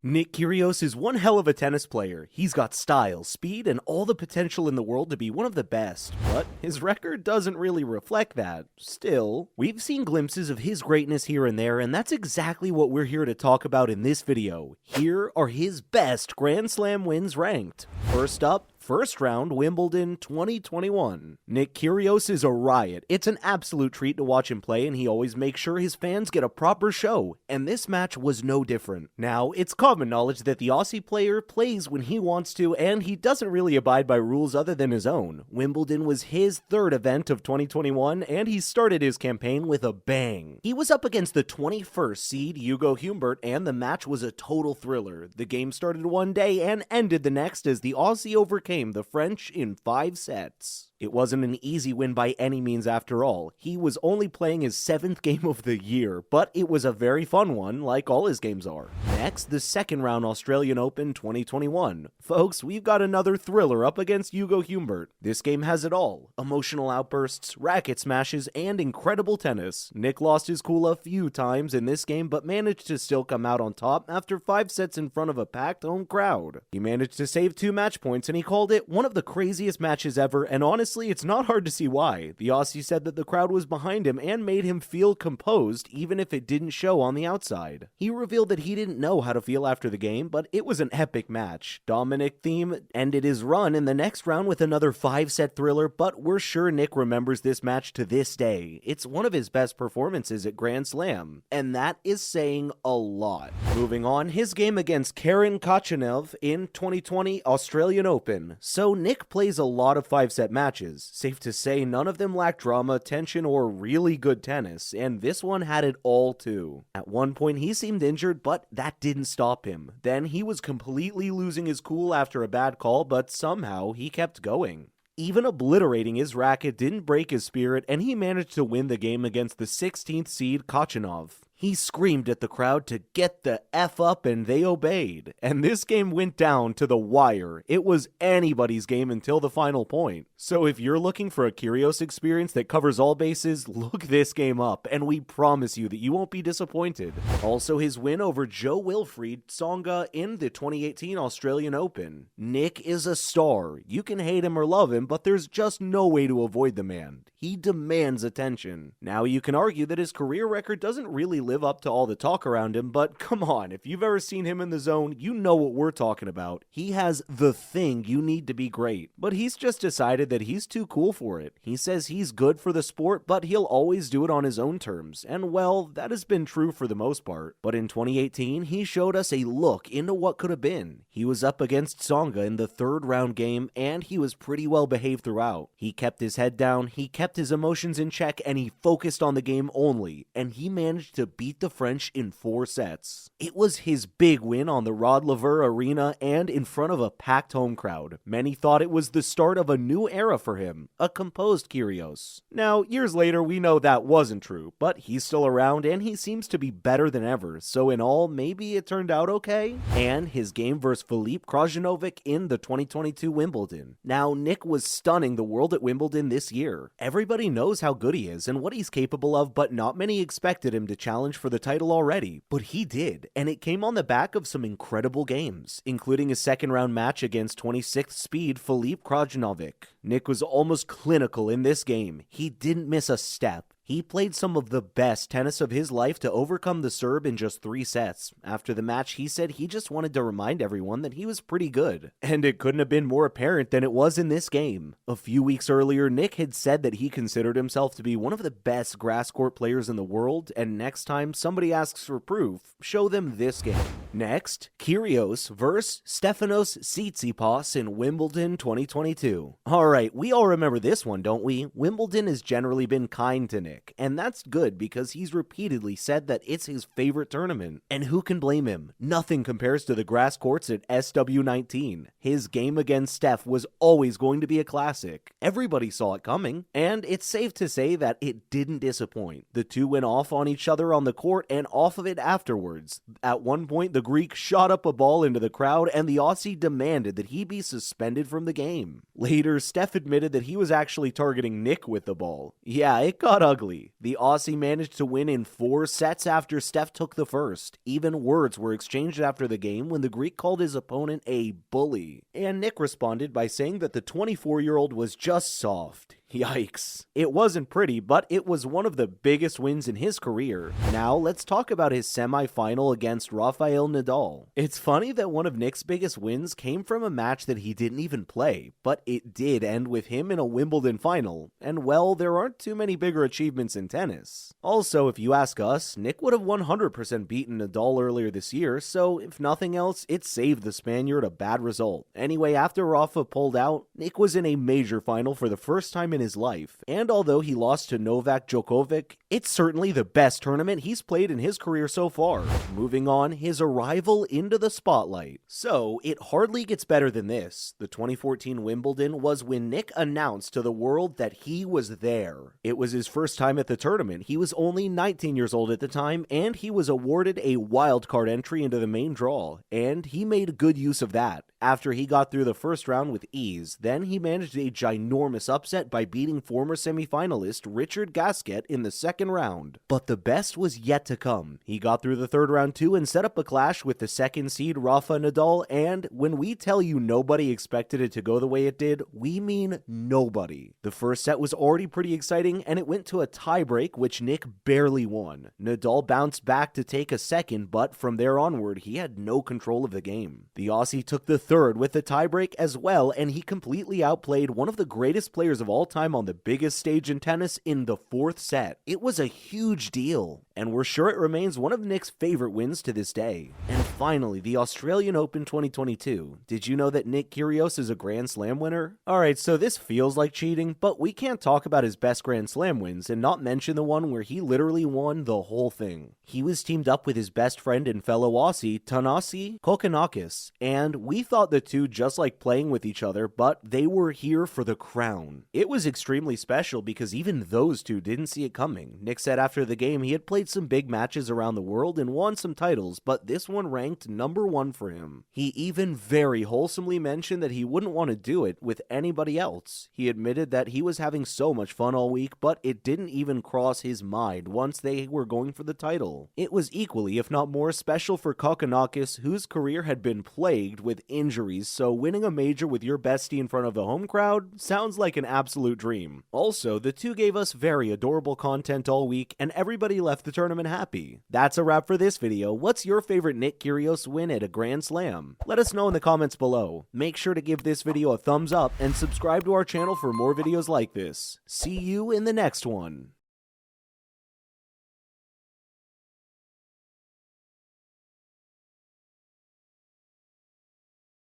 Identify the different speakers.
Speaker 1: Nick Kyrgios is one hell of a tennis player. He's got style, speed, and all the potential in the world to be one of the best, but his record doesn't really reflect that. Still, we've seen glimpses of his greatness here and there, and that's exactly what we're here to talk about in this video. Here are his best Grand Slam wins ranked. First up, first round, Wimbledon 2021. Nick Kyrgios is a riot. It's an absolute treat to watch him play, and he always makes sure his fans get a proper show, and this match was no different. Now, it's common knowledge that the Aussie player plays when he wants to, and he doesn't really abide by rules other than his own. Wimbledon was his third event of 2021, and he started his campaign with a bang. He was up against the 21st seed Hugo Humbert, and the match was a total thriller. The game started one day and ended the next as the Aussie overcame the French in 5 sets. It wasn't an easy win by any means after all. He was only playing his 7th game of the year, but it was a very fun one, like all his games are. Next, the second round Australian Open 2021. Folks, we've got another thriller up against Hugo Humbert. This game has it all. Emotional outbursts, racket smashes, and incredible tennis. Nick lost his cool a few times in this game, but managed to still come out on top after 5 sets in front of a packed home crowd. He managed to save 2 match points, and he called it one of the craziest matches ever, and honestly, it's not hard to see why. The Aussie said that the crowd was behind him and made him feel composed even if it didn't show on the outside. He revealed that he didn't know how to feel after the game, but it was an epic match. Dominic Thiem ended his run in the next round with another 5-set thriller, but we're sure Nick remembers this match to this day. It's one of his best performances at Grand Slam, and that is saying a lot. Moving on, his game against Karen Khachanov in 2020 Australian Open. So Nick plays a lot of 5-set matches. Safe to say none of them lack drama, tension, or really good tennis, and this one had it all too. At one point he seemed injured, but that didn't stop him. Then he was completely losing his cool after a bad call, but somehow he kept going. Even obliterating his racket didn't break his spirit, and he managed to win the game against the 16th seed Khachanov. He screamed at the crowd to get the F up, and they obeyed. And this game went down to the wire. It was anybody's game until the final point. So if you're looking for a Kyrgios experience that covers all bases, look this game up, and we promise you that you won't be disappointed. Also, his win over Wilfried Tsonga in the 2018 Australian Open. Nick is a star. You can hate him or love him, but there's just no way to avoid the man. He demands attention. Now, you can argue that his career record doesn't really live up to all the talk around him, but come on, if you've ever seen him in the zone, you know what we're talking about. He has the thing you need to be great, but he's just decided that he's too cool for it. He says he's good for the sport, but he'll always do it on his own terms, and well, that has been true for the most part. But in 2018, he showed us a look into what could have been. He was up against Tsonga in the 3rd round game, and he was pretty well behaved throughout. He kept his head down, he kept his emotions in check, and he focused on the game only, and he managed to beat the French in 4 sets. It was his big win on the Rod Laver Arena and in front of a packed home crowd. Many thought it was the start of a new era for him, a composed Kyrgios. Now, years later, we know that wasn't true, but he's still around and he seems to be better than ever, so in all, maybe it turned out okay. And his game versus Filip Krajinovic in the 2022 Wimbledon. Now, Nick was stunning the world at Wimbledon this year. Everybody knows how good he is and what he's capable of, but not many expected him to challenge for the title already. But he did, and it came on the back of some incredible games, including a 2nd round match against 26th speed Filip Krajinovic. Nick was almost clinical in this game. He didn't miss a step. He played some of the best tennis of his life to overcome the Serb in just 3 sets. After the match, he said he just wanted to remind everyone that he was pretty good. And it couldn't have been more apparent than it was in this game. A few weeks earlier, Nick had said that he considered himself to be one of the best grass court players in the world, and next time somebody asks for proof, show them this game. Next, Kyrgios vs. Stefanos Tsitsipas in Wimbledon 2022. Alright, we all remember this one, don't we? Wimbledon has generally been kind to Nick, and that's good because he's repeatedly said that it's his favorite tournament. And who can blame him? Nothing compares to the grass courts at SW19. His game against Steph was always going to be a classic. Everybody saw it coming, and it's safe to say that it didn't disappoint. The two went off on each other on the court and off of it afterwards. At one point, the the Greek shot up a ball into the crowd and the Aussie demanded that he be suspended from the game. Later, Steph admitted that he was actually targeting Nick with the ball. Yeah, it got ugly. The Aussie managed to win in 4 sets after Steph took the first. Even words were exchanged after the game when the Greek called his opponent a bully. And Nick responded by saying that the 24-year-old was just soft. Yikes. It wasn't pretty, but it was one of the biggest wins in his career. Now, let's talk about his semi-final against Rafael Nadal. It's funny that one of Nick's biggest wins came from a match that he didn't even play, but it did end with him in a Wimbledon final, and well, there aren't too many bigger achievements in tennis. Also, if you ask us, Nick would have 100% beaten Nadal earlier this year, so if nothing else, it saved the Spaniard a bad result. Anyway, after Rafa pulled out, Nick was in a major final for the first time in his life, and although he lost to Novak Djokovic, it's certainly the best tournament he's played in his career so far. Moving on, his arrival into the spotlight. So, it hardly gets better than this. The 2014 Wimbledon was when Nick announced to the world that he was there. It was his first time at the tournament. He was only 19 years old at the time, and he was awarded a wildcard entry into the main draw, and he made good use of that. After he got through the first round with ease, then he managed a ginormous upset by beating former semifinalist Richard Gasquet in the second round. But the best was yet to come. He got through the third round too and set up a clash with the second seed Rafa Nadal, and when we tell you nobody expected it to go the way it did, we mean nobody. The first set was already pretty exciting and it went to a tiebreak which Nick barely won. Nadal bounced back to take a second, but from there onward he had no control of the game. The Aussie took the third with the tiebreak as well, and he completely outplayed one of the greatest players of all time on the biggest stage in tennis in the fourth set. It was a huge deal, and we're sure it remains one of Nick's favorite wins to this day. And finally, the Australian Open 2022. Did you know that Nick Kyrgios is a Grand Slam winner? Alright, so this feels like cheating, but we can't talk about his best Grand Slam wins and not mention the one where he literally won the whole thing. He was teamed up with his best friend and fellow Aussie, Thanasi Kokkinakis, and we thought the two just like playing with each other, but they were here for the crown. It was extremely special because even those two didn't see it coming. Nick said after the game he had played some big matches around the world and won some titles, but this one ranked number 1 for him. He even very wholesomely mentioned that he wouldn't want to do it with anybody else. He admitted that he was having so much fun all week, but it didn't even cross his mind once they were going for the title. It was equally, if not more, special for Kokkinakis, whose career had been plagued with injuries, so winning a major with your bestie in front of the home crowd sounds like an absolute dream. Also, the two gave us very adorable content all week, and everybody left the tournament happy. That's a wrap for this video. What's your favorite Nick Kyrgios win at a Grand Slam? Let us know in the comments below. Make sure to give this video a thumbs up and subscribe to our channel for more videos like this. See you in the next one.